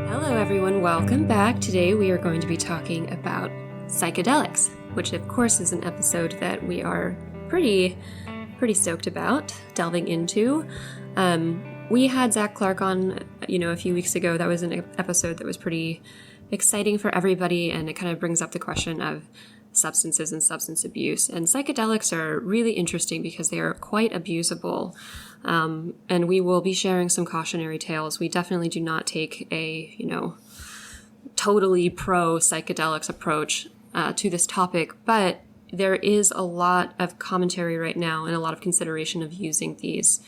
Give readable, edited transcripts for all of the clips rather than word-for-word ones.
Hello everyone, welcome back. Today we are going to be talking about psychedelics, which of course is an episode that we are pretty stoked about delving into. We had Zach Clark on, a few weeks ago. That was an episode that was pretty exciting for everybody, and it kind of brings up the question of substances and substance abuse. And psychedelics are really interesting because they are quite abusable. And we will be sharing some cautionary tales. We definitely do not take a, totally pro psychedelics approach to this topic, but there is a lot of commentary right now and a lot of consideration of using these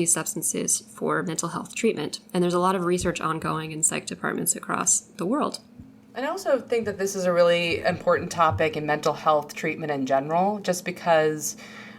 substances for mental health treatment. And there's a lot of research ongoing in psych departments across the world. And I also think that this is a really important topic in mental health treatment in general, just because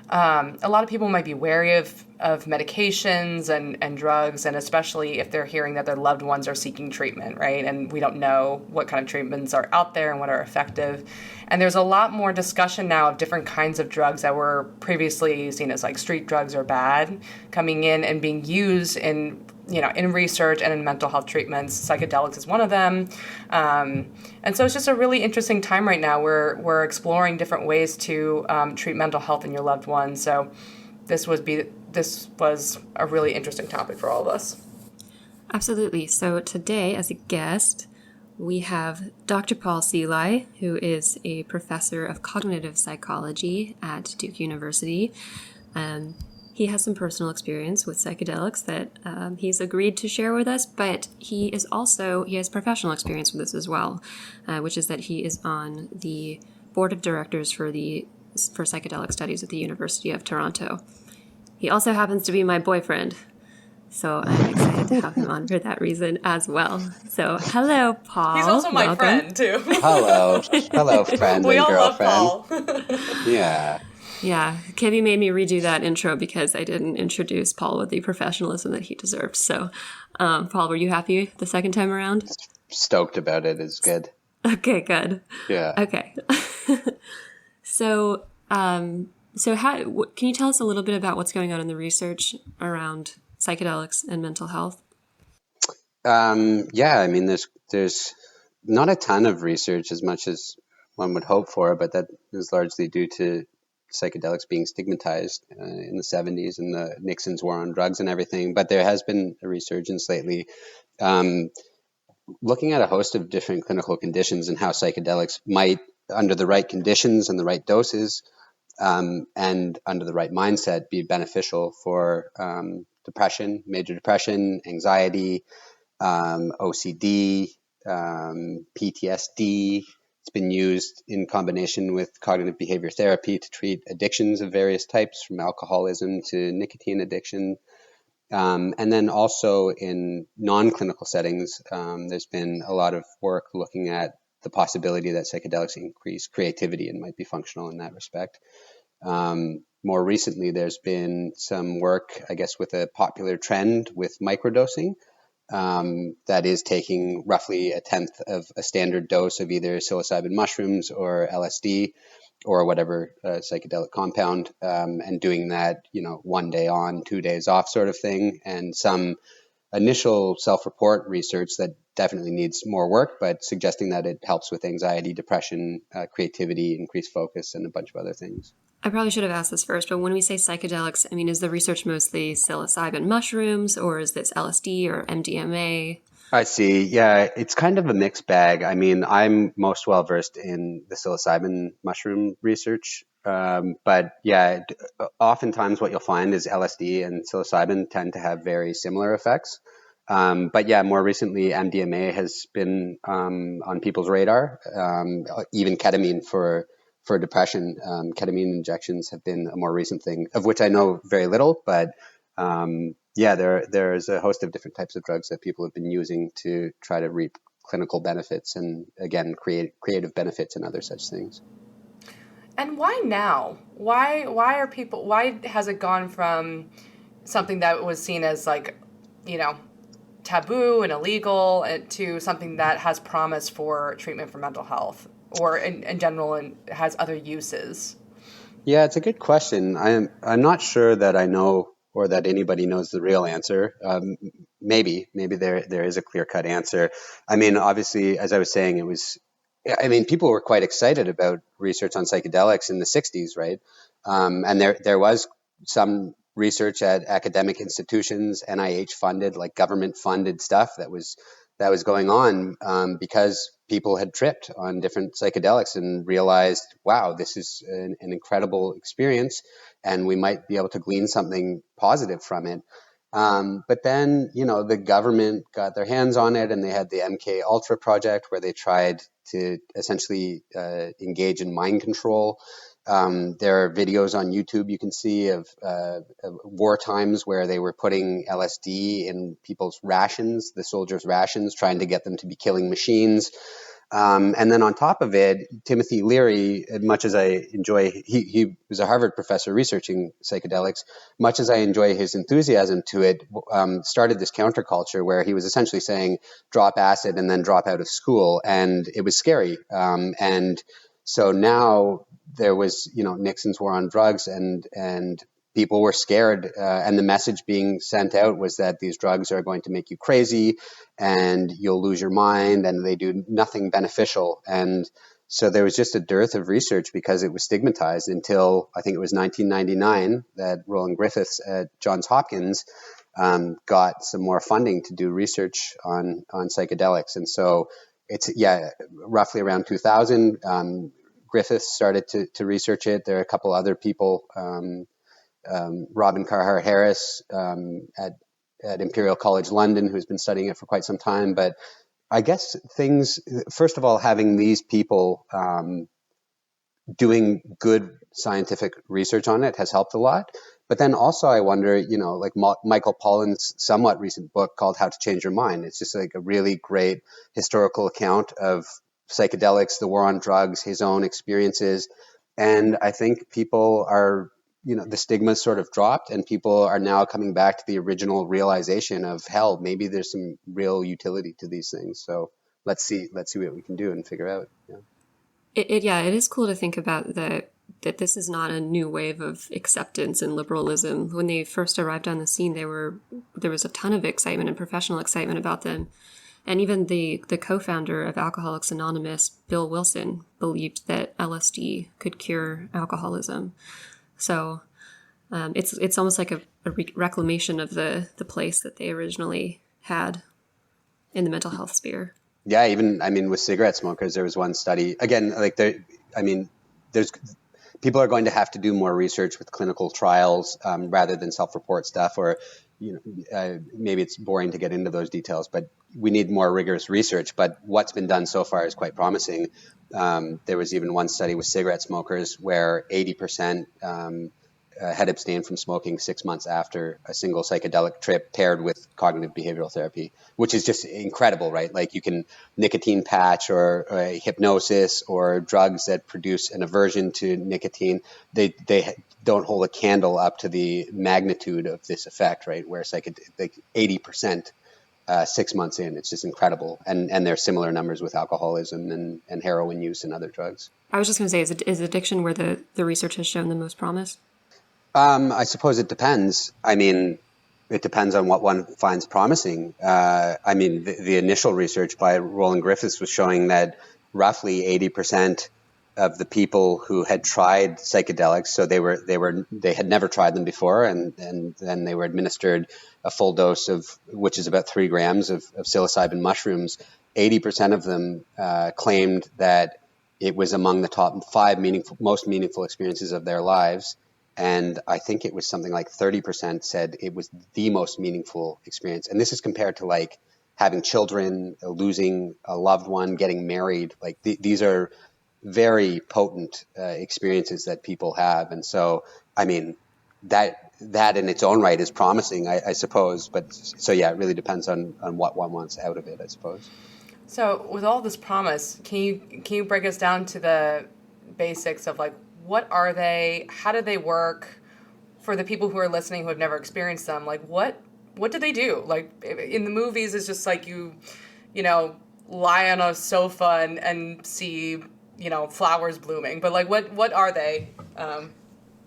a lot of people might be wary of medications and drugs, and especially if they're hearing that their loved ones are seeking treatment, right? And we don't know what kind of treatments are out there and what are effective. And there's a lot more discussion now of different kinds of drugs that were previously seen as like street drugs or bad coming in and being used in research and in mental health treatments. Psychedelics is one of them. And so it's just a really interesting time right now where we're exploring different ways to treat mental health in your loved ones. So this was a really interesting topic for all of us. Absolutely. So today, as a guest, we have Dr. Paul Seli, who is a professor of cognitive psychology at Duke University. He has some personal experience with psychedelics that he's agreed to share with us, but he has professional experience with this as well, which is that he is on the board of directors for psychedelic studies at the University of Toronto. He also happens to be my boyfriend, so I'm excited to have him on for that reason as well. So, hello, Paul. He's also my Welcome. friend, too. Hello, friend we and all girlfriend. Love Paul. Yeah. Yeah, Kibby made me redo that intro because I didn't introduce Paul with the professionalism that he deserved. So, Paul, were you happy the second time around? Stoked about it. It's good. Okay, good. Yeah. Okay. So can you tell us a little bit about what's going on in the research around psychedelics and mental health? There's not a ton of research as much as one would hope for, but that is largely due to psychedelics being stigmatized in the 70s and the Nixon's war on drugs and everything. But there has been a resurgence lately, looking at a host of different clinical conditions and how psychedelics might, under the right conditions and the right doses, and under the right mindset, be beneficial for depression, major depression, anxiety, OCD, PTSD. It's been used in combination with cognitive behavior therapy to treat addictions of various types, from alcoholism to nicotine addiction. And then also in non-clinical settings, there's been a lot of work looking at the possibility that psychedelics increase creativity and might be functional in that respect. More recently, there's been some work, I guess, with a popular trend with microdosing, that is taking roughly a tenth of a standard dose of either psilocybin mushrooms or LSD or whatever psychedelic compound, and doing that, 1 day on, 2 days off sort of thing. And some initial self-report research that definitely needs more work, but suggesting that it helps with anxiety, depression, creativity, increased focus, and a bunch of other things. I probably should have asked this first, but when we say psychedelics, is the research mostly psilocybin mushrooms, or is this LSD or MDMA? I see. Yeah, it's kind of a mixed bag. I'm most well versed in the psilocybin mushroom research. But yeah, oftentimes what you'll find is LSD and psilocybin tend to have very similar effects. But yeah, more recently, MDMA has been on people's radar. Even ketamine for depression, ketamine injections have been a more recent thing, of which I know very little. But there's a host of different types of drugs that people have been using to try to reap clinical benefits and, again, creative benefits and other such things. And why now? Why has it gone from something that was seen as taboo and illegal to something that has promise for treatment for mental health, or in general, and has other uses? Yeah, it's a good question. I'm not sure that I know or that anybody knows the real answer. Maybe there is a clear-cut answer. I mean, obviously, as I was saying, people were quite excited about research on psychedelics in the 60s, right? And there was some research at academic institutions, NIH funded, like government funded stuff that was going on, because people had tripped on different psychedelics and realized, wow, this is an incredible experience, and we might be able to glean something positive from it. But then, the government got their hands on it, and they had the MK Ultra project where they tried to essentially engage in mind control. There are videos on YouTube you can see of war times where they were putting LSD in people's rations, the soldiers' rations, trying to get them to be killing machines. And then on top of it, Timothy Leary, much as I enjoy, he was a Harvard professor researching psychedelics, much as I enjoy his enthusiasm to it, started this counterculture where he was essentially saying, drop acid and then drop out of school. And it was scary. And so now there was, Nixon's war on drugs, and people were scared. And the message being sent out was that these drugs are going to make you crazy and you'll lose your mind, and they do nothing beneficial. And so there was just a dearth of research because it was stigmatized until I think it was 1999 that Roland Griffiths at Johns Hopkins got some more funding to do research on psychedelics. And so it's, roughly around 2000, Griffiths started to research it. There are a couple other people, Robin Carhart Harris at Imperial College London, who's been studying it for quite some time. But I guess first of all, having these people doing good scientific research on it has helped a lot. But then also I wonder, like Michael Pollan's somewhat recent book called How to Change Your Mind. It's just like a really great historical account of psychedelics, the war on drugs, his own experiences. And I think people are, the stigma sort of dropped, and people are now coming back to the original realization of, hell, maybe there's some real utility to these things. So let's see what we can do and figure out. Yeah. It is cool to think about that this is not a new wave of acceptance and liberalism. When they first arrived on the scene, there was a ton of excitement and professional excitement about them. And even the co-founder of Alcoholics Anonymous, Bill Wilson, believed that LSD could cure alcoholism. So it's almost like a reclamation of the place that they originally had in the mental health sphere. Yeah, even with cigarette smokers, there was one study. Again, there's people are going to have to do more research with clinical trials rather than self-report stuff, or maybe it's boring to get into those details, but we need more rigorous research. But what's been done so far is quite promising. There was even one study with cigarette smokers where 80% had abstained from smoking 6 months after a single psychedelic trip paired with cognitive behavioral therapy, which is just incredible, right? Like you can nicotine patch or hypnosis or drugs that produce an aversion to nicotine. They don't hold a candle up to the magnitude of this effect, right? Where it's like 80% 6 months in. It's just incredible. And there are similar numbers with alcoholism and heroin use and other drugs. I was just going to say, is addiction where the research has shown the most promise? I suppose it depends. I mean, it depends on what one finds promising. The initial research by Roland Griffiths was showing that roughly 80% of the people who had tried psychedelics, so they had never tried them before, and then they were administered a full dose of, which is about 3 grams of psilocybin mushrooms. 80% of them claimed that it was among the top 5 most meaningful experiences of their lives. And I think it was something like 30% said it was the most meaningful experience. And this is compared to like having children, losing a loved one, getting married. Like these are very potent experiences that people have. And so, I mean, that in its own right is promising, I suppose. But so, yeah, it really depends on what one wants out of it, I suppose. So with all this promise, can you break us down to the basics of like, what are they? How do they work? For the people who are listening who have never experienced them, like what do they do? Like in the movies, it's just like you lie on a sofa and see flowers blooming. But like what are they?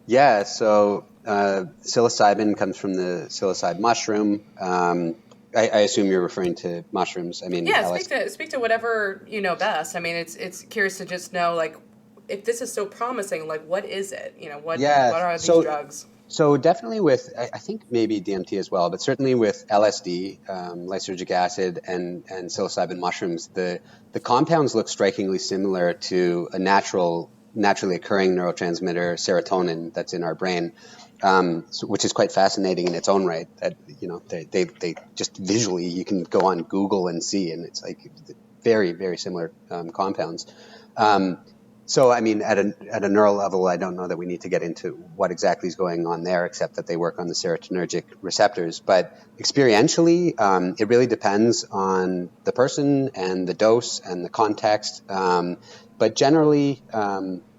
Yeah. So Psilocybin comes from the psilocybe mushroom. I assume you're referring to mushrooms. I mean, Yeah, speak to whatever you know best. I mean, it's curious to just know, like, if this is so promising, like, what is it? You know, what are these drugs? So definitely with, I think maybe DMT as well, but certainly with LSD, lysergic acid, and psilocybin mushrooms, the compounds look strikingly similar to a naturally occurring neurotransmitter, serotonin, that's in our brain, which is quite fascinating in its own right. That, you know, they just visually, you can go on Google and see, and it's like very, very similar compounds. So, I mean, at a neural level, I don't know that we need to get into what exactly is going on there, except that they work on the serotonergic receptors. But experientially, it really depends on the person and the dose and the context. But generally,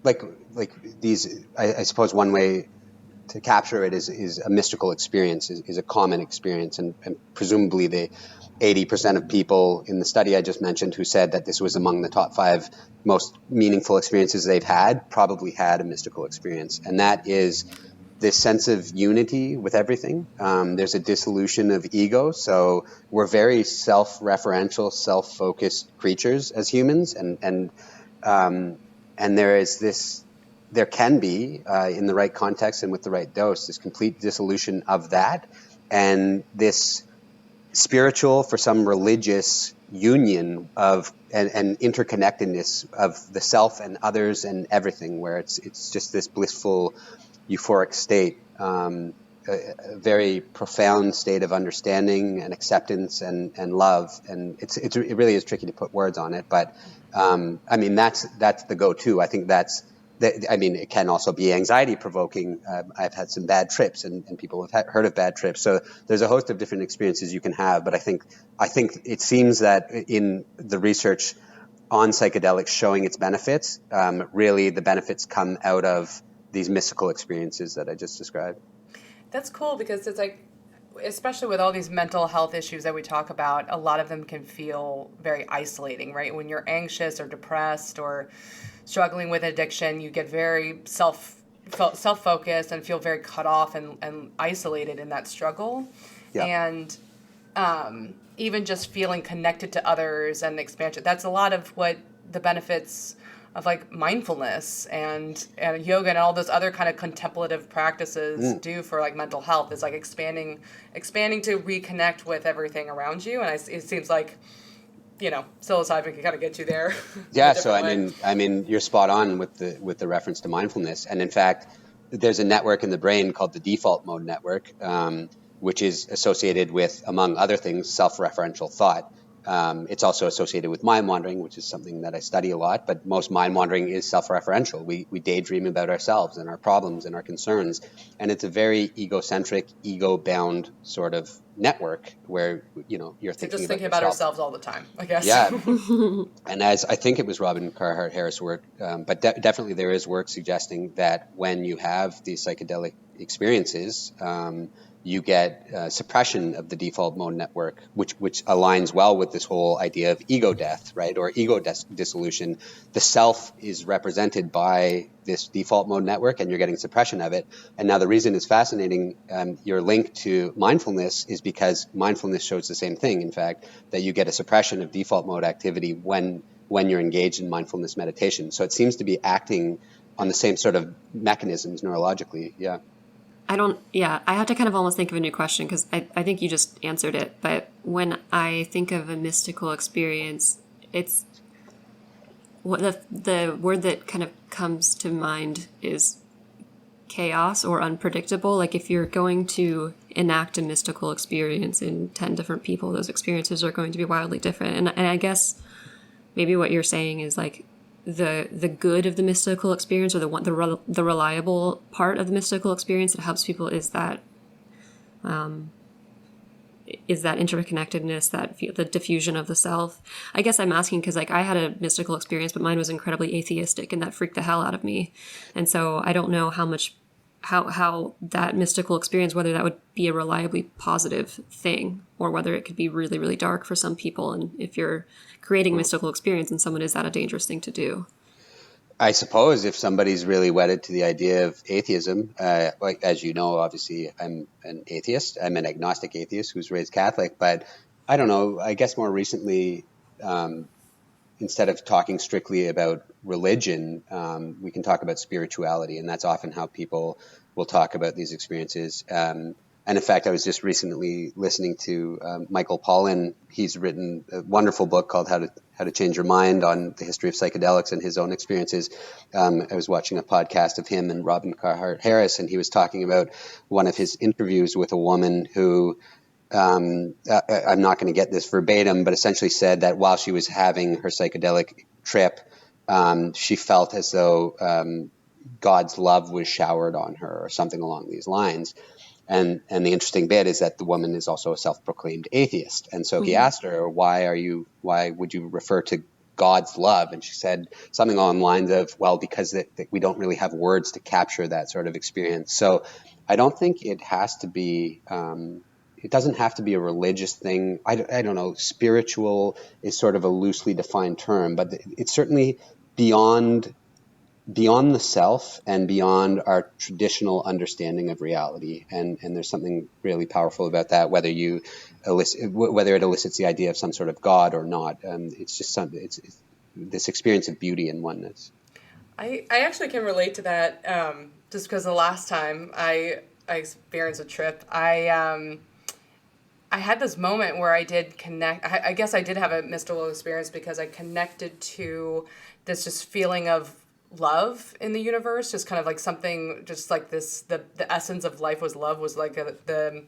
like these, I suppose one way to capture it is a mystical experience, is a common experience, and presumably the 80% of people in the study I just mentioned who said that this was among the top 5 most meaningful experiences they've had probably had a mystical experience. And that is this sense of unity with everything. There's a dissolution of ego. So we're very self-referential, self-focused creatures as humans. And there can be, in the right context and with the right dose, this complete dissolution of that. And this spiritual, for some religious union of and interconnectedness of the self and others and everything, where it's just this blissful, euphoric state, a very profound state of understanding and acceptance and love. And it really is tricky to put words on it, but I mean that's the go-to. I think it can also be anxiety provoking. I've had some bad trips, and people have heard of bad trips. So there's a host of different experiences you can have. But I think it seems that in the research on psychedelics showing its benefits, really the benefits come out of these mystical experiences that I just described. That's cool, because it's like, especially with all these mental health issues that we talk about, a lot of them can feel very isolating, right? When you're anxious or depressed or struggling with addiction, you get very self-focused and feel very cut off and isolated in that struggle. Yeah. And even just feeling connected to others and expansion, that's a lot of what the benefits of like mindfulness and yoga and all those other kind of contemplative practices do for like mental health, is like expanding to reconnect with everything around you. And it seems like, you know, psilocybin can kind of get you there. Yeah, so I mean, you're spot on with the reference to mindfulness, and in fact, there's a network in the brain called the default mode network, which is associated with, among other things, self-referential thought. It's also associated with mind wandering, which is something that I study a lot, but most mind wandering is self-referential. We daydream about ourselves and our problems and our concerns, and it's a very egocentric, ego-bound sort of network where, you know, you're thinking about ourselves all the time, I guess. Yeah. And as I think it was Robin Carhart Harris' work, but definitely there is work suggesting that when you have these psychedelic experiences, you get suppression of the default mode network, which aligns well with this whole idea of ego death, right? Or ego dissolution. The self is represented by this default mode network, and you're getting suppression of it. And now the reason it's fascinating, your link to mindfulness, is because mindfulness shows the same thing, in fact, that you get a suppression of default mode activity when you're engaged in mindfulness meditation. So it seems to be acting on the same sort of mechanisms neurologically, yeah. I have to kind of almost think of a new question, because I think you just answered it. But when I think of a mystical experience, it's what the word that kind of comes to mind is chaos or unpredictable. Like if you're going to enact a mystical experience in 10 different people, those experiences are going to be wildly different. And I guess maybe what you're saying is like, the good of the mystical experience, or the reliable part of the mystical experience that helps people is that interconnectedness, the diffusion of the self. I guess I'm asking because like I had a mystical experience, but mine was incredibly atheistic, and that freaked the hell out of me. And so I don't know how that mystical experience, whether that would be a reliably positive thing, or whether it could be really, really dark for some people. And if you're creating a mystical experience in someone, is that a dangerous thing to do? I suppose if somebody's really wedded to the idea of atheism, like as you know, obviously I'm an atheist. I'm an agnostic atheist who's raised Catholic, but I don't know. I guess more recently, instead of talking strictly about religion, we can talk about spirituality, and that's often how people will talk about these experiences. And in fact, I was just recently listening to Michael Pollan. He's written a wonderful book called How to Change Your Mind on the history of psychedelics and his own experiences. I was watching a podcast of him and Robin Carhart Harris, and he was talking about one of his interviews with a woman who, I'm not going to get this verbatim, but essentially said that while she was having her psychedelic trip, she felt as though God's love was showered on her or something along these lines. And the interesting bit is that the woman is also a self-proclaimed atheist. And so he asked her, why would you refer to God's love? And she said something along the lines of, well, because that we don't really have words to capture that sort of experience. So I don't think it has to be, it doesn't have to be a religious thing. I don't know. Spiritual is sort of a loosely defined term, but it's certainly beyond the self and beyond our traditional understanding of reality. And there's something really powerful about that, whether it elicits the idea of some sort of God or not. It's just it's this experience of beauty and oneness. I actually can relate to that, just because the last time I experienced a trip, I had this moment where I did connect. I guess I did have a mystical experience because I connected to this just feeling of love in the universe, just kind of like something, just like this, the essence of life was love, was like the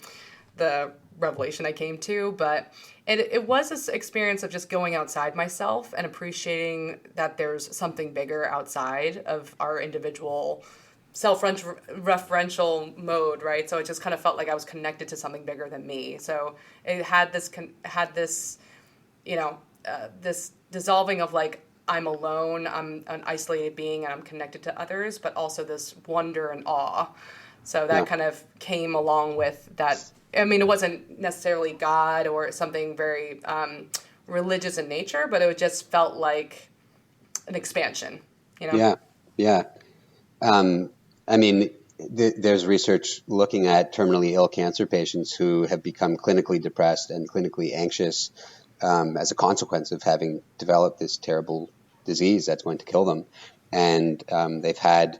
revelation I came to. But it was this experience of just going outside myself and appreciating that there's something bigger outside of our individual self-referential mode, right? So it just kind of felt like I was connected to something bigger than me. So it had this, this dissolving of like, I'm alone, I'm an isolated being, and I'm connected to others, but also this wonder and awe. So that kind of came along with that. I mean, it wasn't necessarily God or something very religious in nature, but it just felt like an expansion, Yeah. I mean, there's research looking at terminally ill cancer patients who have become clinically depressed and clinically anxious as a consequence of having developed this terrible disease that's going to kill them. And they've had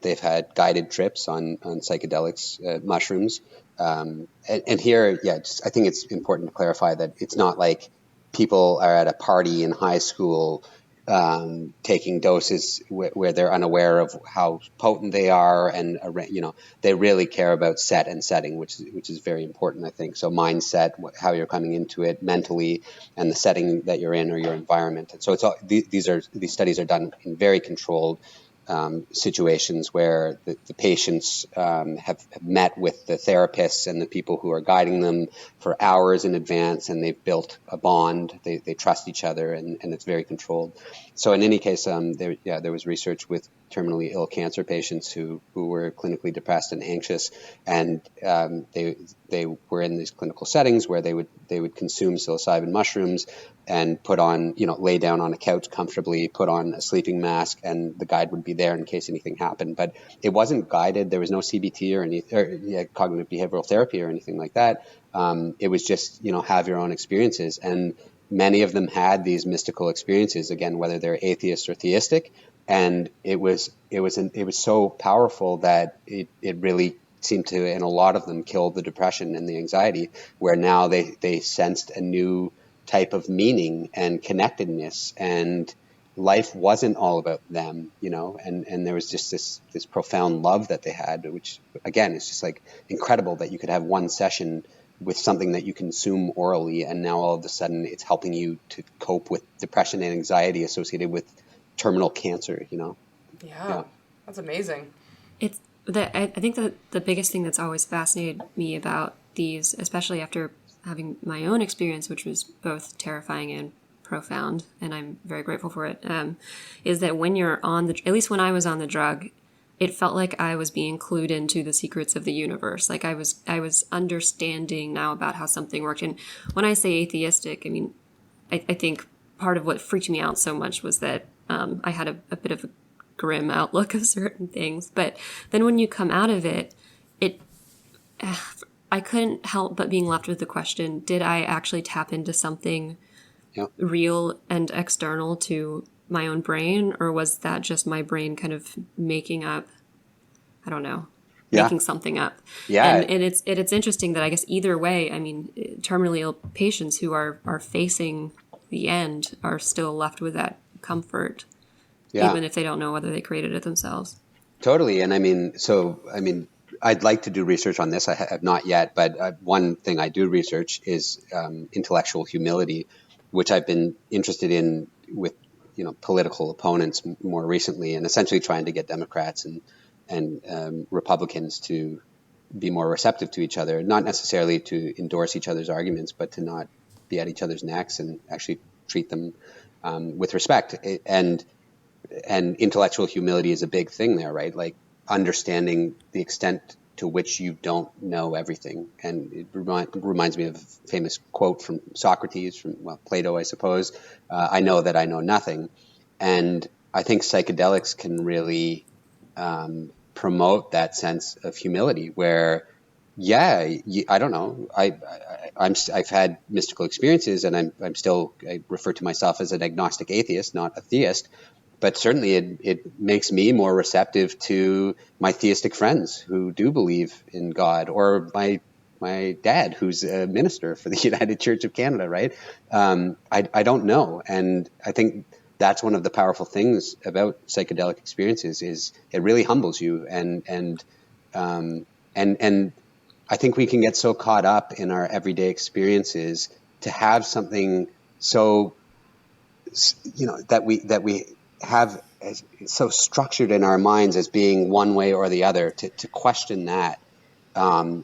guided trips on psychedelics, mushrooms. And here, I think it's important to clarify that it's not like people are at a party in high school taking doses where they're unaware of how potent they are, and they really care about set and setting, which is very important, I think. So mindset, how you're coming into it mentally, and the setting that you're in or your environment. And so it's all, these studies are done in very controlled situations where the patients have met with the therapists and the people who are guiding them for hours in advance, and they've built a bond. They trust each other, and it's very controlled. So in any case, there was research with terminally ill cancer patients who were clinically depressed and anxious, and they were in these clinical settings where they would consume psilocybin mushrooms and put on, lay down on a couch comfortably, put on a sleeping mask, and the guide would be there in case anything happened. But it wasn't guided. There was no CBT or cognitive behavioral therapy or anything like that. It was just, have your own experiences. And many of them had these mystical experiences, again, whether they're atheist or theistic. And it was so powerful that it really seemed to, in a lot of them, kill the depression and the anxiety, where now they sensed a new type of meaning and connectedness, and life wasn't all about them, and there was just this profound love that they had, which again is just like incredible that you could have one session with something that you consume orally, and now all of a sudden it's helping you to cope with depression and anxiety associated with terminal cancer, Yeah. That's amazing. I think that the biggest thing that's always fascinated me about these, especially after having my own experience, which was both terrifying and profound, and I'm very grateful for it, is that when you're on at least when I was on the drug, it felt like I was being clued into the secrets of the universe. Like I was understanding now about how something worked. And when I say atheistic, I mean, I think part of what freaked me out so much was that I had a bit of grim outlook of certain things. But then when you come out of it, I couldn't help but being left with the question, did I actually tap into something real and external to my own brain, or was that just my brain kind of making up, I don't know, making something up? And it's interesting that I guess either way, I mean, terminally ill patients who are facing the end are still left with that comfort, even if they don't know whether they created it themselves. Totally. And I mean, I'd like to do research on this. I have not yet, but one thing I do research is intellectual humility, which I've been interested in with political opponents more recently, and essentially trying to get Democrats and Republicans to be more receptive to each other, not necessarily to endorse each other's arguments, but to not be at each other's necks and actually treat them with respect. And intellectual humility is a big thing there, right? Like understanding the extent to which you don't know everything. And it reminds me of a famous quote from Socrates, from Plato, I suppose. I know that I know nothing. And I think psychedelics can really promote that sense of humility where, I don't know. I've had mystical experiences, and I refer to myself as an agnostic atheist, not a theist. But certainly it makes me more receptive to my theistic friends who do believe in God, or my dad, who's a minister for the United Church of Canada, right? I don't know. And I think that's one of the powerful things about psychedelic experiences is it really humbles you. And I think we can get so caught up in our everyday experiences to have something so, that we have so structured in our minds as being one way or the other, to question that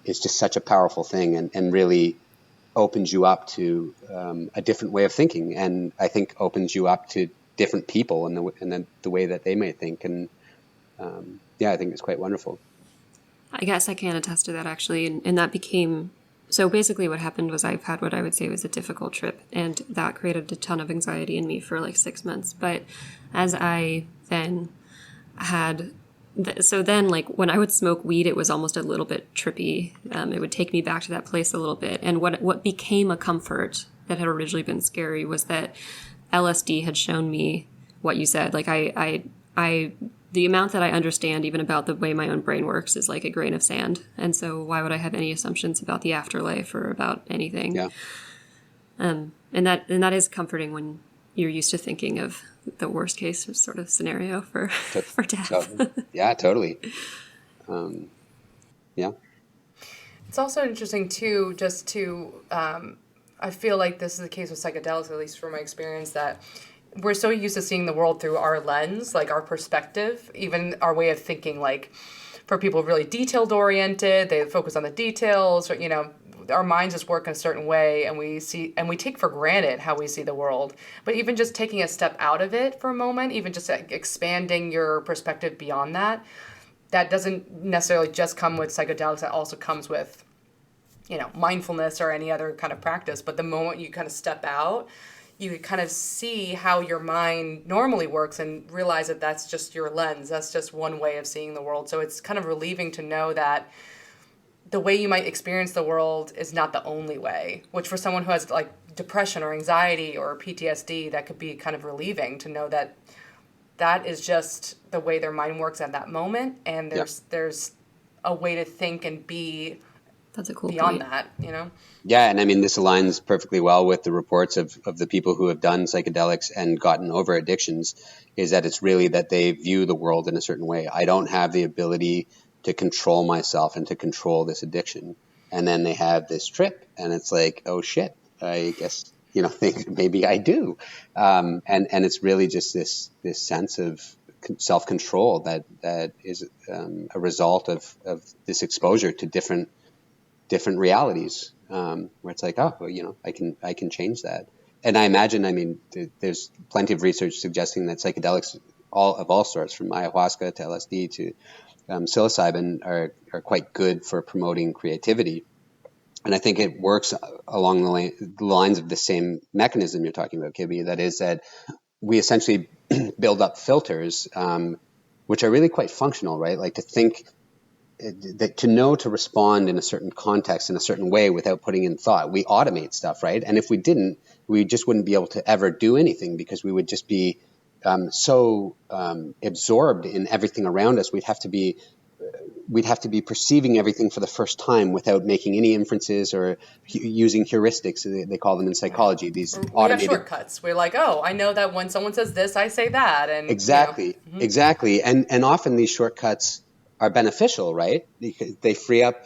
is just such a powerful thing, and really opens you up to a different way of thinking, and I think opens you up to different people and the way that they may think, and I think it's quite wonderful. I guess I can attest to that, actually, and that became... So basically what happened was I've had what I would say was a difficult trip, and that created a ton of anxiety in me for like 6 months. But as I then had... So then, like, when I would smoke weed, it was almost a little bit trippy. It would take me back to that place a little bit. And what became a comfort that had originally been scary was that LSD had shown me what you said. Like, the amount that I understand even about the way my own brain works is like a grain of sand. And so why would I have any assumptions about the afterlife or about anything? Yeah. And that is comforting when you're used to thinking of the worst case sort of scenario for death. Yeah, totally. It's also interesting too, just to, I feel like this is the case with psychedelics, at least from my experience, that we're so used to seeing the world through our lens, like our perspective, even our way of thinking. Like for people really detailed oriented, they focus on the details, or, our minds just work in a certain way, and we take for granted how we see the world. But even just taking a step out of it for a moment, even just expanding your perspective beyond that doesn't necessarily just come with psychedelics. That also comes with, mindfulness or any other kind of practice. But the moment you kind of step out, you kind of see how your mind normally works and realize that that's just your lens. That's just one way of seeing the world. So it's kind of relieving to know that the way you might experience the world is not the only way, which for someone who has like depression or anxiety or PTSD, that could be kind of relieving to know that that is just the way their mind works at that moment. And there's a way to think and be That's a cool beyond point. that, Yeah, and I mean, this aligns perfectly well with the reports of the people who have done psychedelics and gotten over addictions, is that it's really that they view the world in a certain way. I don't have the ability to control myself and to control this addiction. And then they have this trip, and it's like, oh shit, I guess, think maybe I do. And it's really just this sense of self-control that is a result of this exposure to different realities, where it's like, oh, well, I can change that. And I imagine, there's plenty of research suggesting that psychedelics of all sorts, from ayahuasca to LSD to psilocybin, are quite good for promoting creativity. And I think it works along the lines of the same mechanism you're talking about, Kibby. That is that we essentially build up filters which are really quite functional, right? Like to think, that to know to respond in a certain context in a certain way without putting in thought. We automate stuff, right? And if we didn't, we just wouldn't be able to ever do anything, because we would just be so absorbed in everything around us. We'd have to be perceiving everything for the first time without making any inferences or using heuristics. They call them in psychology. These we have shortcuts. We're like, oh, I know that when someone says this, I say that, and exactly, exactly. And often these shortcuts are beneficial, right? Because they free up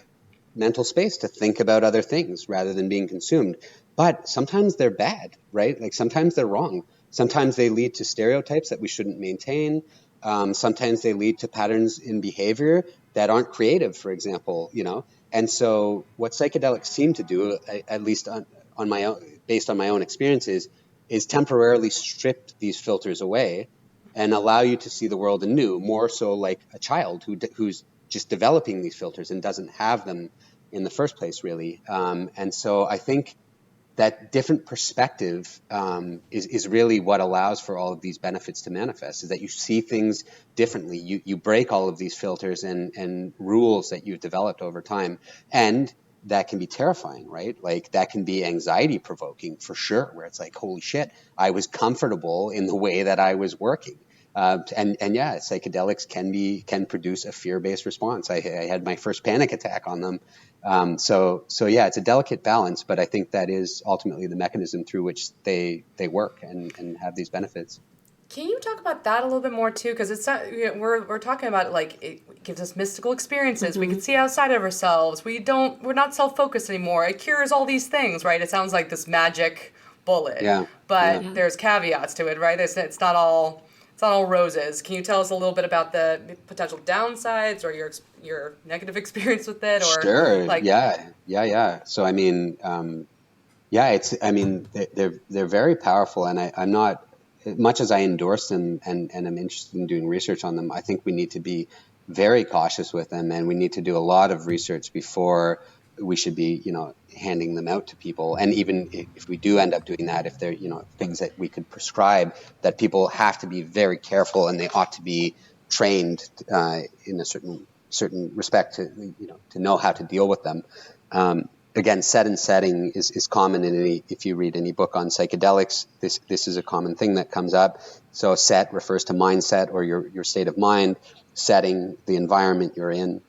mental space to think about other things rather than being consumed. But sometimes they're bad, right? Like sometimes they're wrong. Sometimes they lead to stereotypes that we shouldn't maintain. Sometimes they lead to patterns in behavior that aren't creative, for example, And so what psychedelics seem to do, at least on my own, based on my own experiences, is temporarily strip these filters away and allow you to see the world anew, more so like a child who's just developing these filters and doesn't have them in the first place, really. And so I think that different perspective is really what allows for all of these benefits to manifest, is that you see things differently. You break all of these filters and rules that you've developed over time. And that can be terrifying, right? Like that can be anxiety provoking for sure, where it's like, holy shit, I was comfortable in the way that I was working. And yeah, psychedelics can produce a fear-based response. I had my first panic attack on them. So yeah, it's a delicate balance, but I think that is ultimately the mechanism through which they work and have these benefits. Can you talk about that a little bit more too? Because it's not, we're talking about like it gives us mystical experiences. We can see outside of ourselves. We're not self-focused anymore. It cures all these things, right? It sounds like this magic bullet. Yeah. But there's caveats to it, right? It's not all roses. Can you tell us a little bit about the potential downsides or your negative experience with it? Or sure. Like, Yeah. So I mean, they're very powerful, and I'm not, much as I endorse them and I'm interested in doing research on them, I think we need to be very cautious with them, and we need to do a lot of research before we should be, handing them out to people. And even if we do end up doing that, if they're, things that we could prescribe, that people have to be very careful, and they ought to be trained in a certain respect to know how to deal with them. Again, set and setting is common if you read any book on psychedelics, this is a common thing that comes up. So set refers to mindset or your state of mind. Setting, the environment you're in.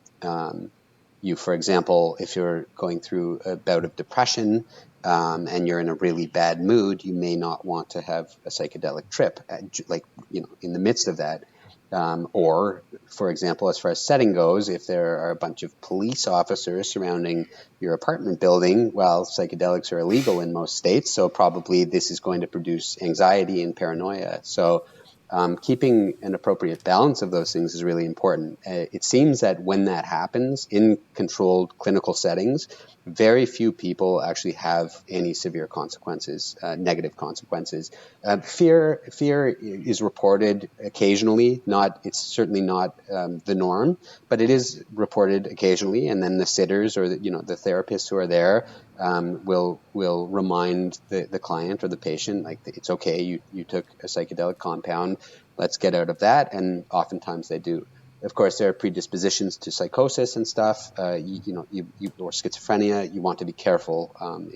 You, for example, if you're going through a bout of depression and you're in a really bad mood, you may not want to have a psychedelic trip, in the midst of that. Or, for example, as far as setting goes, if there are a bunch of police officers surrounding your apartment building, well, psychedelics are illegal in most states, so probably this is going to produce anxiety and paranoia. So keeping an appropriate balance of those things is really important. It seems that when that happens in controlled clinical settings, very few people actually have any severe consequences, negative consequences. Fear is reported occasionally. It's certainly not the norm, but it is reported occasionally. And then the sitters or the therapists who are there will remind the client or the patient, like, it's okay, you took a psychedelic compound, let's get out of that. And oftentimes they do. Of course, there are predispositions to psychosis and stuff, or schizophrenia. You want to be careful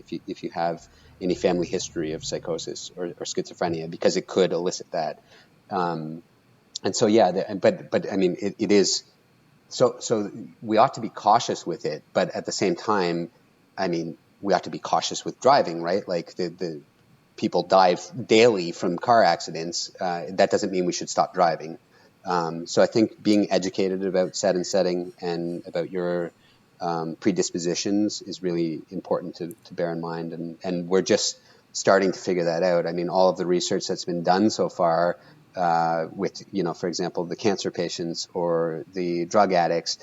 if you have any family history of psychosis or schizophrenia, because it could elicit that. And so, yeah, but I mean, it is. So we ought to be cautious with it, but at the same time, I mean, we ought to be cautious with driving, right? Like the people die daily from car accidents. That doesn't mean we should stop driving. So I think being educated about set and setting and about your predispositions is really important to bear in mind. And we're just starting to figure that out. I mean, all of the research that's been done so far with, for example, the cancer patients or the drug addicts,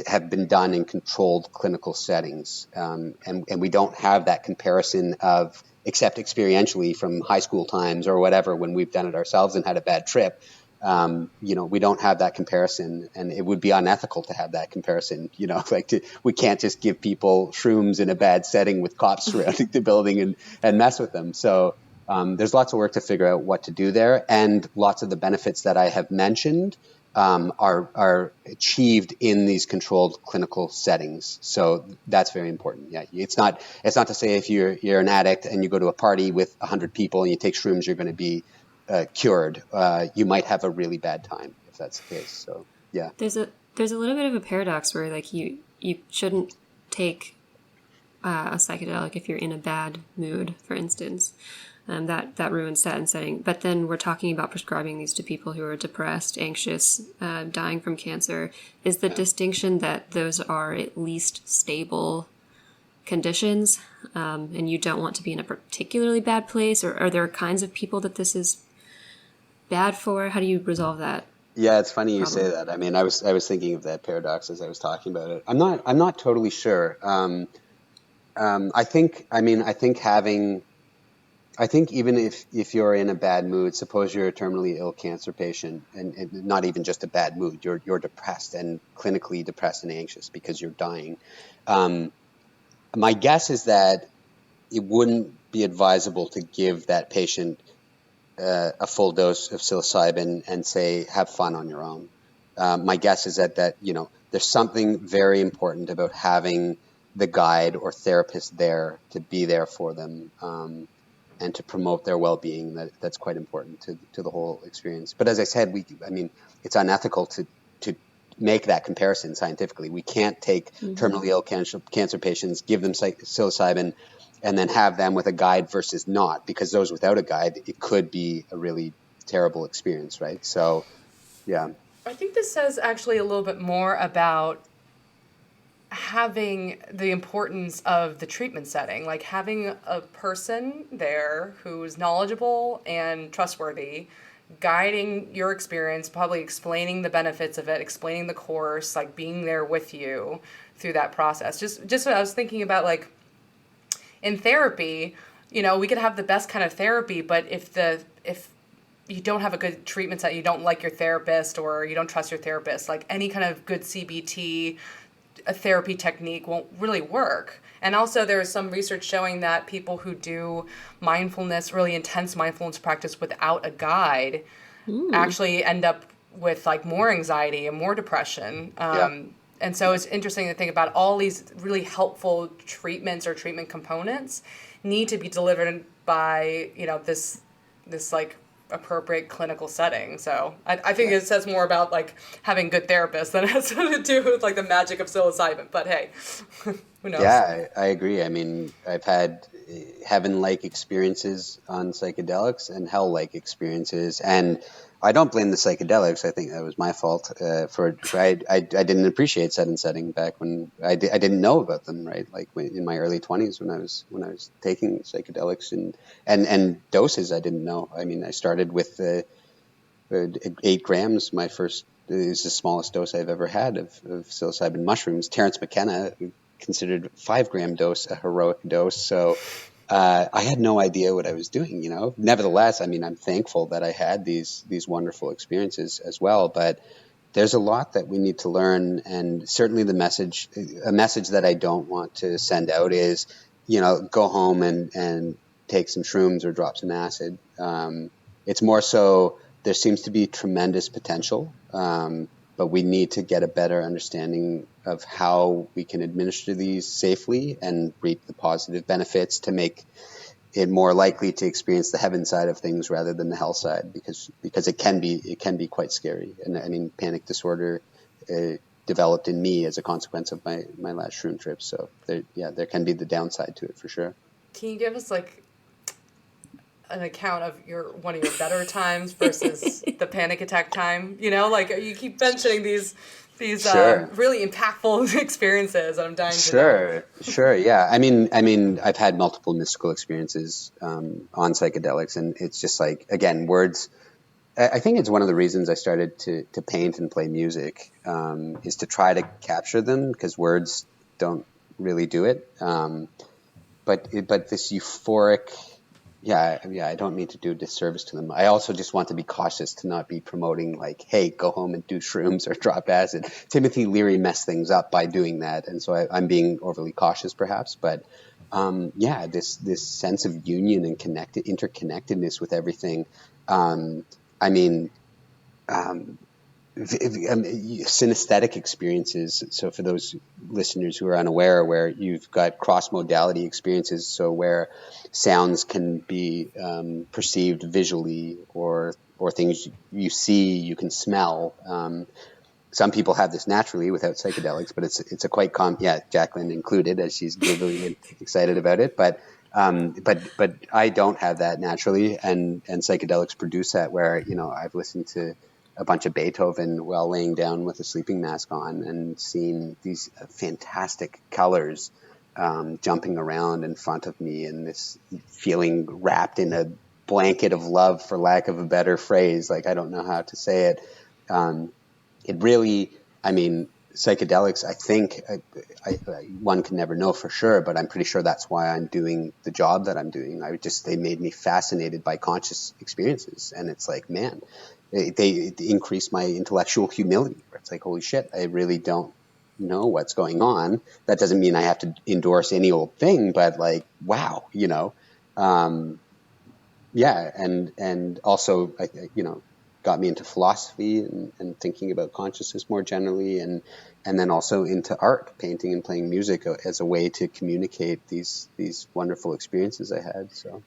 have been done in controlled clinical settings. And we don't have that comparison of, except experientially from high school times or whatever, when we've done it ourselves and had a bad trip. We don't have that comparison, and it would be unethical to have that comparison. We can't just give people shrooms in a bad setting with cops surrounding the building and mess with them. So there's lots of work to figure out what to do there, and lots of the benefits that I have mentioned are achieved in these controlled clinical settings. So that's very important. Yeah, it's not to say if you're an addict and you go to a party with 100 people and you take shrooms, you're going to be cured. You might have a really bad time if that's the case. So yeah, There's a little bit of a paradox where like you shouldn't take a psychedelic if you're in a bad mood, for instance. That ruins that setting. But then we're talking about prescribing these to people who are depressed, anxious, dying from cancer. Is the distinction that those are at least stable conditions, and you don't want to be in a particularly bad place? Or are there kinds of people that this is bad for? How do you resolve that? yeah, it's funny you problem? say that. I mean, I was thinking of that paradox as I was talking about it. I'm not totally sure. I think even if you're in a bad mood, suppose you're a terminally ill cancer patient, and not even just a bad mood, you're depressed and clinically depressed and anxious because you're dying. My guess is that it wouldn't be advisable to give that patient a full dose of psilocybin and say, have fun on your own. My guess is that there's something very important about having the guide or therapist there to be there for them. And to promote their well-being, that's quite important to the whole experience. But as I said, it's unethical to make that comparison scientifically. We can't take terminally ill cancer patients, give them psilocybin, and then have them with a guide versus not, because those without a guide, it could be a really terrible experience, right? So, yeah. I think this says actually a little bit more about having the importance of the treatment setting, like having a person there who's knowledgeable and trustworthy, guiding your experience, probably explaining the benefits of it, explaining the course, like being there with you through that process. Just what I was thinking about, like in therapy, we could have the best kind of therapy, but if you don't have a good treatment set, you don't like your therapist or you don't trust your therapist, like any kind of good CBT, a therapy technique won't really work. And also there's some research showing that people who do mindfulness, really intense mindfulness practice without a guide actually end up with like more anxiety and more depression. And so it's interesting to think about all these really helpful treatments or treatment components need to be delivered by, this like appropriate clinical setting. So I think it says more about like having good therapists than it has to do with like the magic of psilocybin. But hey, who knows? Yeah, I agree. I mean, I've had heaven-like experiences on psychedelics and hell-like experiences, and I don't blame the psychedelics. I think that was my fault I didn't appreciate set and setting back when I didn't know about them, right? Like in my early 20s when I was taking psychedelics and doses I didn't know. I mean, I started with 8 grams. My first is the smallest dose I've ever had of psilocybin mushrooms. Terence McKenna considered 5-gram dose a heroic dose. So I had no idea what I was doing, Nevertheless, I mean, I'm thankful that I had these wonderful experiences as well. But there's a lot that we need to learn, and certainly a message that I don't want to send out is, go home and take some shrooms or drop some acid. It's more so there seems to be tremendous potential, but we need to get a better understanding of how we can administer these safely and reap the positive benefits to make it more likely to experience the heaven side of things rather than the hell side, because it can be quite scary. And I mean, panic disorder developed in me as a consequence of my last shroom trip. So there can be the downside to it for sure. Can you give us like an account of one of your better times versus the panic attack time? Like you keep mentioning these Sure. really impactful experiences, and I'm dying to know. Sure. Yeah. I mean, I've had multiple mystical experiences on psychedelics, and it's just like, again, words. I think it's one of the reasons I started to paint and play music, is to try to capture them, because words don't really do it. But this euphoric. Yeah, I don't mean to do a disservice to them. I also just want to be cautious to not be promoting like, hey, go home and do shrooms or drop acid. Timothy Leary messed things up by doing that, and so I'm being overly cautious perhaps. But this sense of union and interconnectedness with everything. synesthetic experiences. So for those listeners who are unaware, where you've got cross-modality experiences, so where sounds can be perceived visually, or things you see, you can smell. Some people have this naturally without psychedelics, but it's a quite Jacqueline included, as she's giggly and excited about it. But I don't have that naturally, and psychedelics produce that, where, I've listened to a bunch of Beethoven while laying down with a sleeping mask on, and seen these fantastic colors jumping around in front of me, and this feeling wrapped in a blanket of love, for lack of a better phrase. Like, I don't know how to say it. It really, psychedelics, I think, one can never know for sure, but I'm pretty sure that's why I'm doing the job that I'm doing. They made me fascinated by conscious experiences. And it's like, man, they increase my intellectual humility. It's like, holy shit, I really don't know what's going on. That doesn't mean I have to endorse any old thing, but like, wow, yeah. And also, got me into philosophy and thinking about consciousness more generally, and then also into art, painting and playing music as a way to communicate these wonderful experiences I had. So,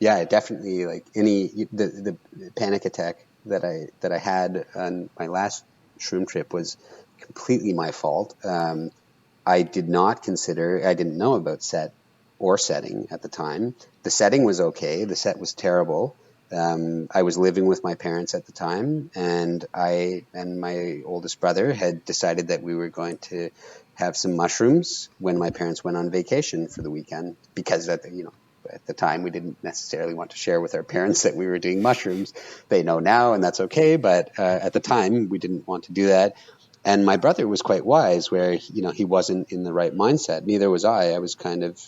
definitely, like the panic attack that I had on my last shroom trip was completely my fault. I didn't know about set or setting at the time. The setting was okay. The set was terrible. I was living with my parents at the time, and I and my oldest brother had decided that we were going to have some mushrooms when my parents went on vacation for the weekend, because at the time we didn't necessarily want to share with our parents that we were doing mushrooms. They know now, and that's okay. But at the time we didn't want to do that. And my brother was quite wise, where, he wasn't in the right mindset. Neither was I. I was kind of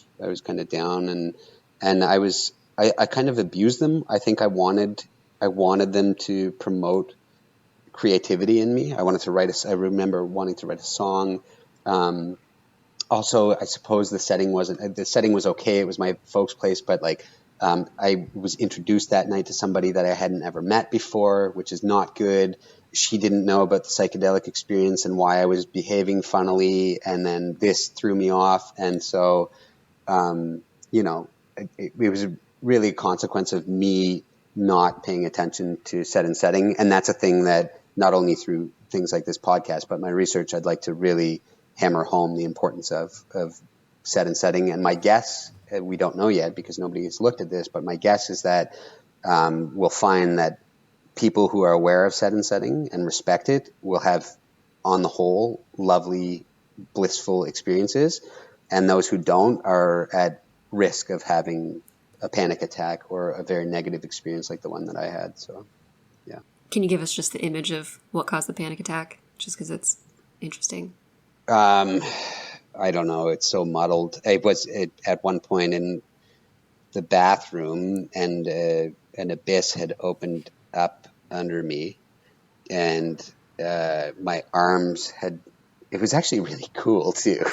down, and I kind of abused them. I think I wanted them to promote creativity in me. I remember wanting to write a song. Also, I suppose the setting was okay. It was my folks' place, but I was introduced that night to somebody that I hadn't ever met before, which is not good. She didn't know about the psychedelic experience and why I was behaving funnily, and then this threw me off. And so, it was really a consequence of me not paying attention to set and setting. And that's a thing that, not only through things like this podcast, but my research, I'd like to really hammer home the importance of set and setting. And my guess, we don't know yet because nobody has looked at this, but my guess is that we'll find that people who are aware of set and setting and respect it will have, on the whole, lovely, blissful experiences. And those who don't are at risk of having a panic attack or a very negative experience like the one that I had. So, yeah. Can you give us just the image of what caused the panic attack? Just because it's interesting. I don't know. It's so muddled. It was at one point in the bathroom, and an abyss had opened up under me, and my arms it was actually really cool too.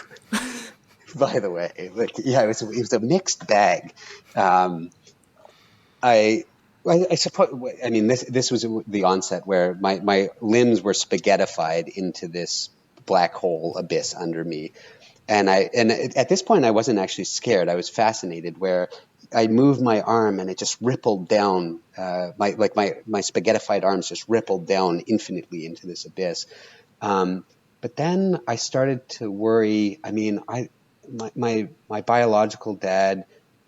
By the way, it was a mixed bag. I suppose, this was the onset where my limbs were spaghettified into this black hole abyss under me. And at this point I wasn't actually scared. I was fascinated, where I moved my arm and it just rippled down, my spaghettified arms just rippled down infinitely into this abyss. But then I started to worry. My biological dad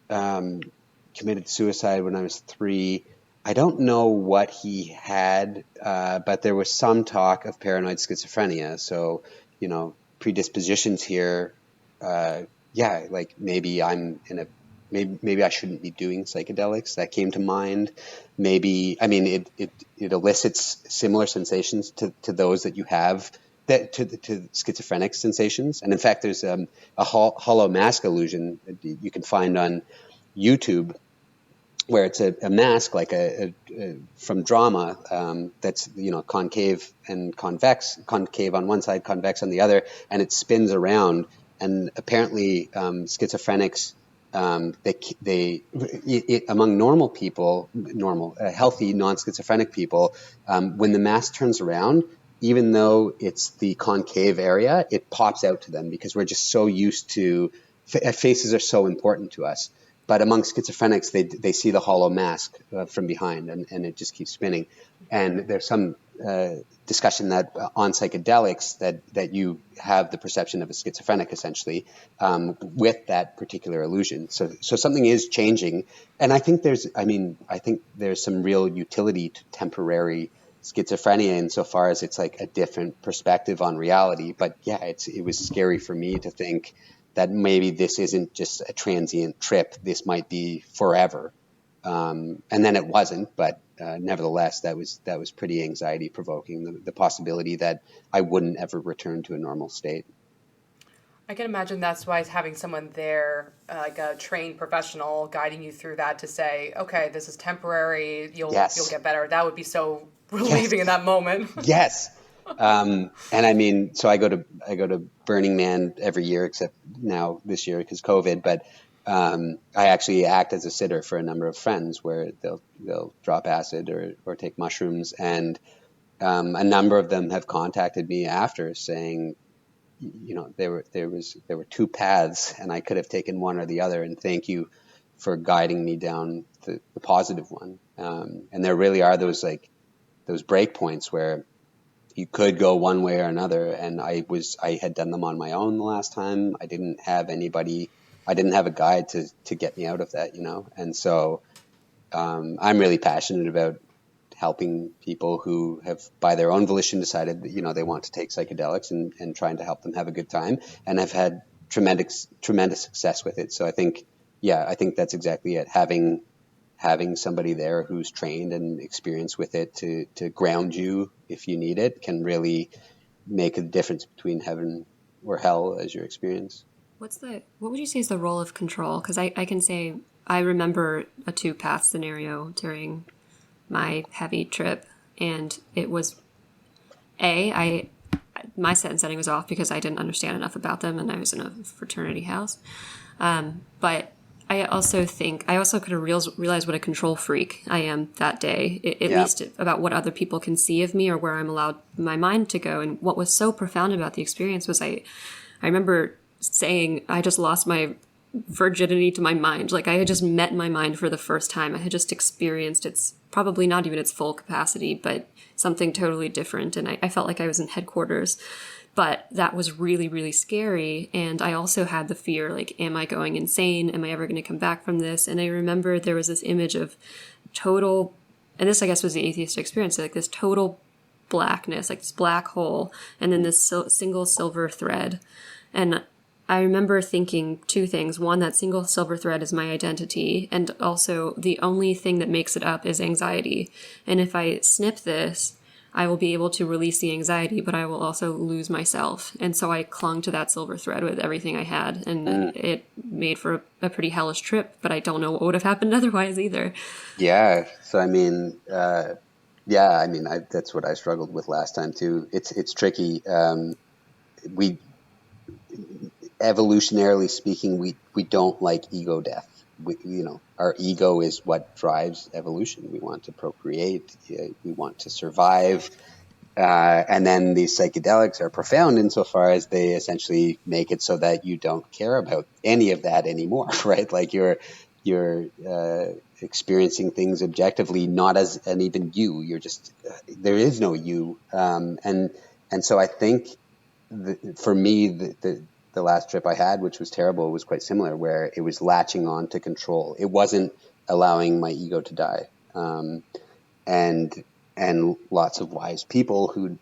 committed suicide when I was 3. I don't know what he had, but there was some talk of paranoid schizophrenia. So, predispositions here. Maybe maybe I shouldn't be doing psychedelics. That came to mind. Maybe, it elicits similar sensations to those that you have, to schizophrenic sensations. And in fact, there's a hollow mask illusion that you can find on YouTube, where it's a mask like from drama, that's concave and convex, concave on one side, convex on the other, and it spins around. And apparently schizophrenics among normal people, healthy, non-schizophrenic people, when the mask turns around, even though it's the concave area, it pops out to them because we're just so used to, faces are so important to us. But among schizophrenics, they see the hollow mask from behind, and it just keeps spinning. And there's some discussion that on psychedelics that you have the perception of a schizophrenic essentially with that particular illusion. So something is changing, and I think there's some real utility to temporary schizophrenia insofar as it's like a different perspective on reality. But yeah, it was scary for me to think that maybe this isn't just a transient trip. This might be forever. And then it wasn't, but nevertheless, that was pretty anxiety provoking. The possibility that I wouldn't ever return to a normal state. I can imagine that's why having someone there, like a trained professional, guiding you through that to say, okay, this is temporary. You'll get better. That would be so relieving in that moment. Yes. And I mean, so I go to Burning Man every year, except now this year because COVID, but I actually act as a sitter for a number of friends where they'll drop acid or take mushrooms, and a number of them have contacted me after saying, you know, there were two paths and I could have taken one or the other, and thank you for guiding me down the positive one. And there really are those break points where you could go one way or another, and I had done them on my own the last time. I didn't have a guide to get me out of that, you know? And so, I'm really passionate about helping people who have by their own volition decided that, you know, they want to take psychedelics and trying to help them have a good time, and have had tremendous success with it. So I think that's exactly it. Having somebody there who's trained and experienced with it to ground you if you need it can really make a difference between heaven or hell as your experience. What would you say is the role of control? Because I can say I remember a two-path scenario during my heavy trip, and it was my set and setting was off because I didn't understand enough about them, and I was in a fraternity house. But I also could have realized what a control freak I am that day, at least about what other people can see of me or where I'm allowed my mind to go. And what was so profound about the experience was I remember saying I just lost my virginity to my mind. Like I had just met my mind for the first time. I had just experienced its probably not even its full capacity, but something totally different. And I felt like I was in headquarters. But that was really, really scary. And I also had the fear, like, am I going insane? Am I ever going to come back from this? And I remember there was this image of total, and this I guess was the atheist experience, like this total blackness, like this black hole, and then this single silver thread. And I remember thinking two things. One, that single silver thread is my identity. And also the only thing that makes it up is anxiety. And if I snip this, I will be able to release the anxiety, but I will also lose myself. And so I clung to that silver thread with everything I had, and it made for a pretty hellish trip, but I don't know what would have happened otherwise either. Yeah. So, I mean, that's what I struggled with last time too. It's tricky. We, evolutionarily speaking, we don't like ego death. Our ego is what drives evolution. We want to procreate. We want to survive. And then these psychedelics are profound insofar as they essentially make it so that you don't care about any of that anymore, right? Like you're experiencing things objectively, not as an even you. You're just, there is no you. And so I think for me, the last trip I had, which was terrible, was quite similar, where it was latching on to control. It wasn't allowing my ego to die. And lots of wise people who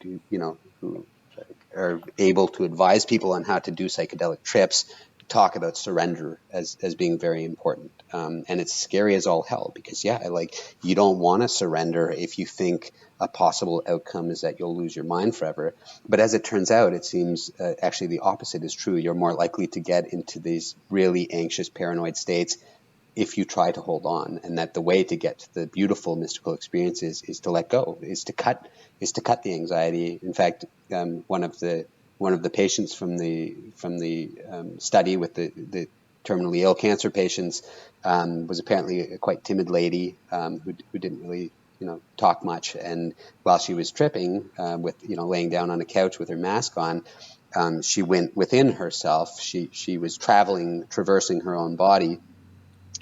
are able to advise people on how to do psychedelic trips talk about surrender as being very important. And it's scary as all hell because, you don't want to surrender if you think a possible outcome is that you'll lose your mind forever. But as it turns out, it seems actually the opposite is true. You're more likely to get into these really anxious, paranoid states if you try to hold on, and that the way to get to the beautiful mystical experiences is to let go, is to cut the anxiety. In fact, one of the patients from the study with the terminally ill cancer patients, was apparently a quite timid lady who didn't really, talk much. And while she was tripping, with, laying down on a couch with her mask on, she went within herself. She was traversing her own body,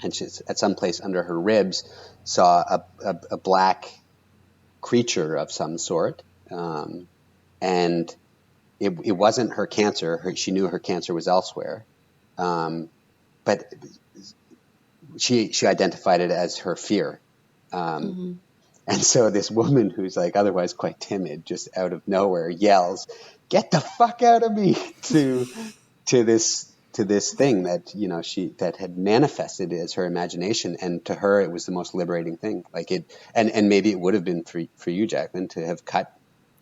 and she, at some place under her ribs, saw a black creature of some sort. And it wasn't her cancer. She knew her cancer was elsewhere. But she identified it as her fear. And so this woman who's like otherwise quite timid, just out of nowhere yells, "Get the fuck out of me!" to this thing that, that had manifested as her imagination. And to her, it was the most liberating thing. Like it, and maybe it would have been for you, Jacqueline, to have cut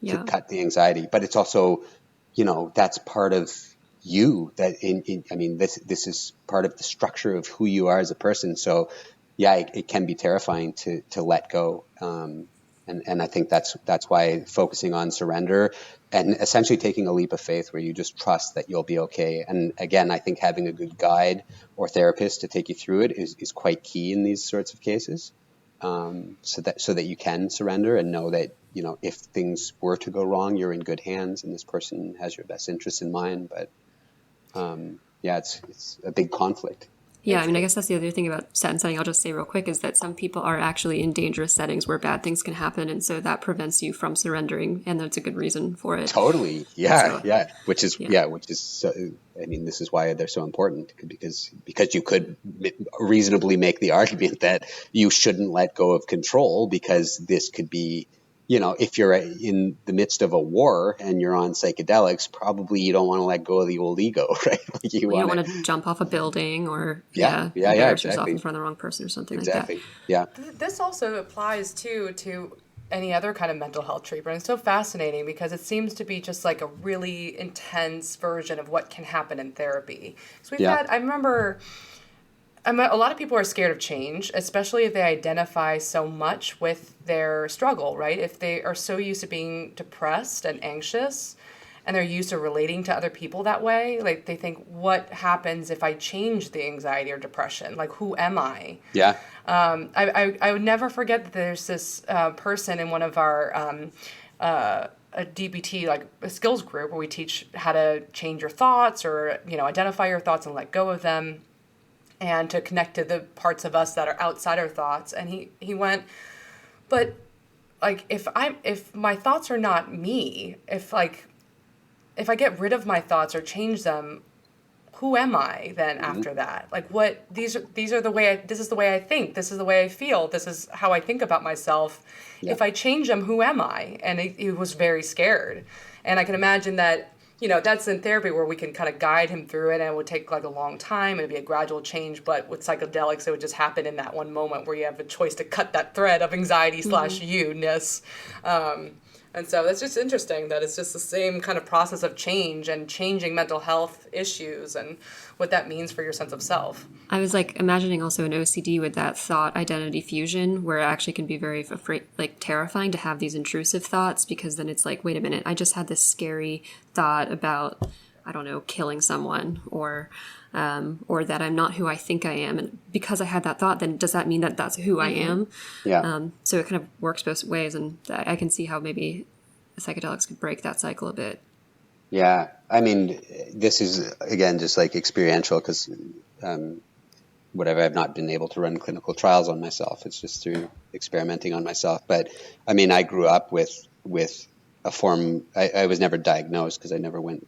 the anxiety, but it's also, that's part of you, that this is part of the structure of who you are as a person. So yeah, it can be terrifying to let go. And I think that's why focusing on surrender and essentially taking a leap of faith where you just trust that you'll be okay. And again, I think having a good guide or therapist to take you through it is quite key in these sorts of cases. So that you can surrender and know that, if things were to go wrong, you're in good hands and this person has your best interests in mind. But it's a big conflict. Yeah, I guess that's the other thing about set and setting. I'll just say real quick is that some people are actually in dangerous settings where bad things can happen, and so that prevents you from surrendering, and that's a good reason for it. Totally, yeah, so, yeah. Which is so, this is why they're so important, because you could reasonably make the argument that you shouldn't let go of control, because this could be, if you're in the midst of a war and you're on psychedelics, probably you don't want to let go of the old ego, right? Like you don't want to jump off a building or embarrass yourself in front of the wrong person or something like that. Yeah. This also applies to any other kind of mental health treatment. It's so fascinating because it seems to be just like a really intense version of what can happen in therapy. So I remember a lot of people are scared of change, especially if they identify so much with their struggle, right? If they are so used to being depressed and anxious, and they're used to relating to other people that way, like they think, what happens if I change the anxiety or depression? Like, who am I? Yeah. I would never forget that there's this person in one of our a DBT, like a skills group, where we teach how to change your thoughts or, identify your thoughts and let go of them, and to connect to the parts of us that are outside our thoughts. And he went, but like, if my thoughts are not me, if I get rid of my thoughts or change them, who am I then after that? Like, what, these are the way this is the way I think, this is the way I feel, this is how I think about myself. Yeah. If I change them, who am I? And he was very scared. And I can imagine that, that's in therapy where we can kind of guide him through it, and it would take like a long time. It'd be a gradual change, but with psychedelics, it would just happen in that one moment where you have a choice to cut that thread of anxiety / you-ness. And so that's just interesting that it's just the same kind of process of change and changing mental health issues and what that means for your sense of self. I was like imagining also an OCD with that thought identity fusion, where it actually can be very terrifying to have these intrusive thoughts, because then it's like, wait a minute, I just had this scary thought about, I don't know, killing someone or that I'm not who I think I am. And because I had that thought, then does that mean that that's who I am? Yeah. So it kind of works both ways. And I can see how maybe psychedelics could break that cycle a bit. Yeah. This is, again, just like experiential, because I've not been able to run clinical trials on myself. It's just through experimenting on myself. But I grew up with a form, I was never diagnosed because I never went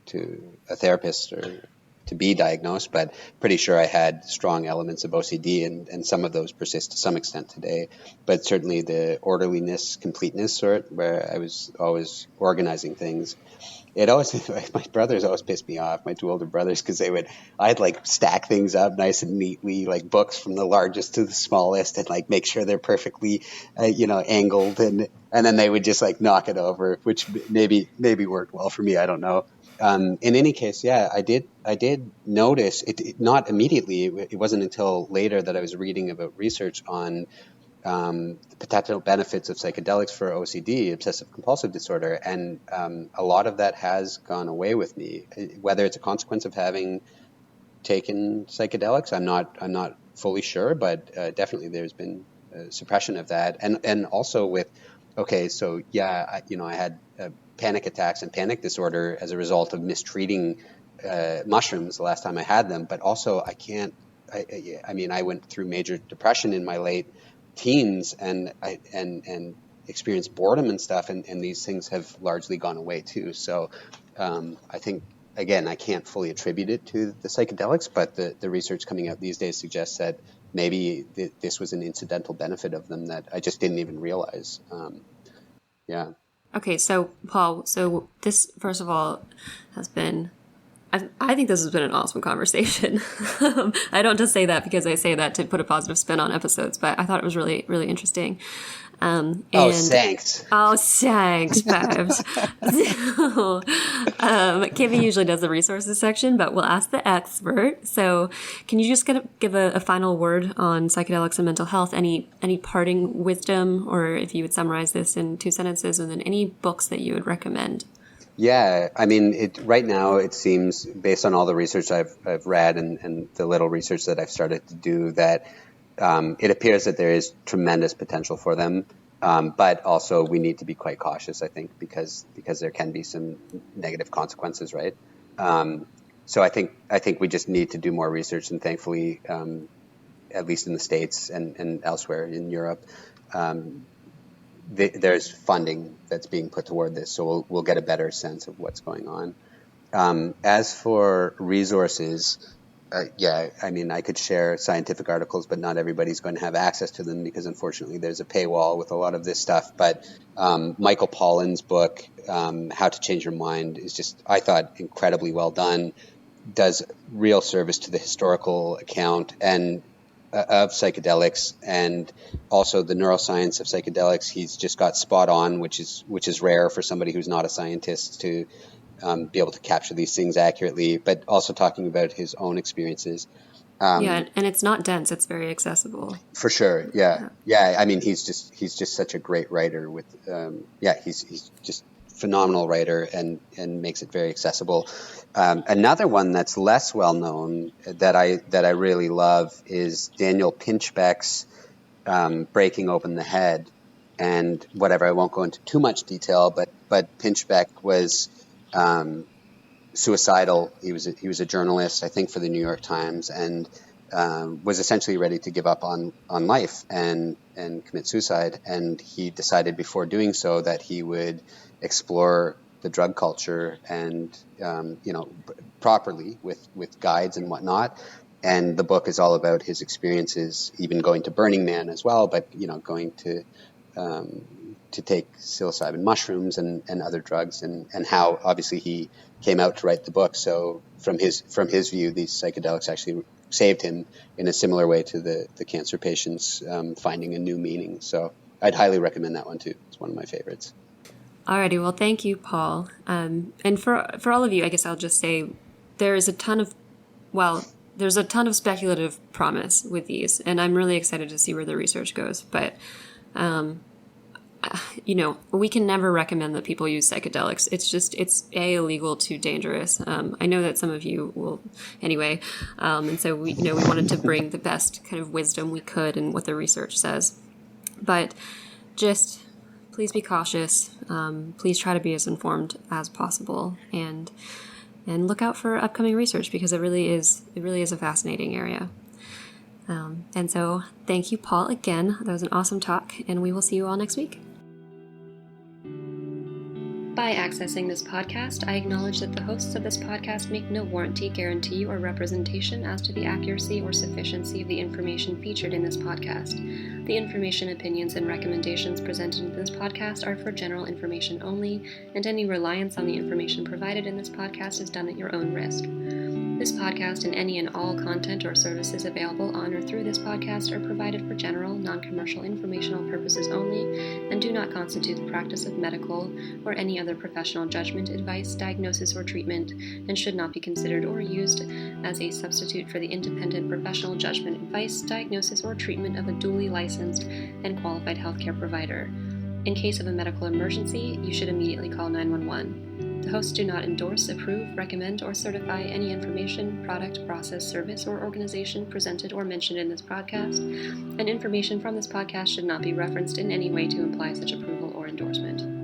to a therapist or to be diagnosed, but pretty sure I had strong elements of OCD, and some of those persist to some extent today. But certainly the orderliness, completeness sort, where I was always organizing things. It always, my brothers always pissed me off, my two older brothers, because I'd like stack things up nice and neatly, like books from the largest to the smallest, and like make sure they're perfectly, angled, and then they would just like knock it over, which maybe worked well for me. I don't know. In any case, yeah, I did notice it not immediately. It wasn't until later that I was reading about research on the potential benefits of psychedelics for OCD, obsessive compulsive disorder, and a lot of that has gone away with me. Whether it's a consequence of having taken psychedelics. I'm not fully sure, but definitely there's been suppression of that, and also with so yeah, I had panic attacks and panic disorder as a result of mistreating mushrooms the last time I had them, but also I mean, I went through major depression in my late teens, and experienced boredom and stuff, and these things have largely gone away too. So I think, again, I can't fully attribute it to the psychedelics, but the research coming out these days suggests that maybe this was an incidental benefit of them that I just didn't even realize. Yeah. Okay, so Paul, so this, first of all, has been, I think this has been an awesome conversation. I don't just say that because I say that to put a positive spin on episodes, but I thought it was really, really interesting. Thanks. Oh, thanks, Babs. So, Kimmy usually does the resources section, but we'll ask the expert. So can you just give a final word on psychedelics and mental health? Any parting wisdom, or if you would summarize this in 2 sentences, and then any books that you would recommend? Yeah, I mean, right now it seems, based on all the research I've read and the little research that I've started to do, that it appears that there is tremendous potential for them, but also we need to be quite cautious, I think, because there can be some negative consequences, right? So I think we just need to do more research, and thankfully, at least in the States and elsewhere in Europe, there's funding that's being put toward this, so we'll get a better sense of what's going on. As for resources, I mean, I could share scientific articles, but not everybody's going to have access to them because, unfortunately, there's a paywall with a lot of this stuff. But Michael Pollan's book, How to Change Your Mind, is just, I thought, incredibly well done, does real service to the historical account and of psychedelics, and also the neuroscience of psychedelics. He's just got spot on, which is rare for somebody who's not a scientist to be able to capture these things accurately, but also talking about his own experiences. And it's not dense; it's very accessible. For sure, yeah. I mean, he's just such a great writer. With he's just phenomenal writer and makes it very accessible. Another one that's less well known that I really love is Daniel Pinchbeck's Breaking Open the Head, and whatever. I won't go into too much detail, but Pinchbeck was suicidal. He was a journalist, I think, for the New York Times, and was essentially ready to give up on life and commit suicide. And he decided before doing so that he would explore the drug culture and properly with guides and whatnot. And the book is all about his experiences, even going to Burning Man as well, but going to take psilocybin mushrooms and other drugs, and how obviously he came out to write the book. So from his view, these psychedelics actually saved him in a similar way to the cancer patients finding a new meaning. So I'd highly recommend that one too. It's one of my favorites. Alrighty, well, thank you, Paul. And for all of you, I guess I'll just say there's a ton of speculative promise with these, and I'm really excited to see where the research goes. But we can never recommend that people use psychedelics. It's illegal, too dangerous. I know that some of you will anyway. And so we wanted to bring the best kind of wisdom we could and what the research says. But just please be cautious. Please try to be as informed as possible, and look out for upcoming research, because it really is a fascinating area. And so thank you, Paul, again. That was an awesome talk, and we will see you all next week. By accessing this podcast, I acknowledge that the hosts of this podcast make no warranty, guarantee, or representation as to the accuracy or sufficiency of the information featured in this podcast. The information, opinions, and recommendations presented in this podcast are for general information only, and any reliance on the information provided in this podcast is done at your own risk. This podcast and any and all content or services available on or through this podcast are provided for general, non-commercial informational purposes only, and do not constitute the practice of medical or any other professional judgment, advice, diagnosis, or treatment, and should not be considered or used as a substitute for the independent professional judgment, advice, diagnosis, or treatment of a duly licensed and qualified healthcare provider. In case of a medical emergency, you should immediately call 911. The hosts do not endorse, approve, recommend, or certify any information, product, process, service, or organization presented or mentioned in this podcast, and information from this podcast should not be referenced in any way to imply such approval or endorsement.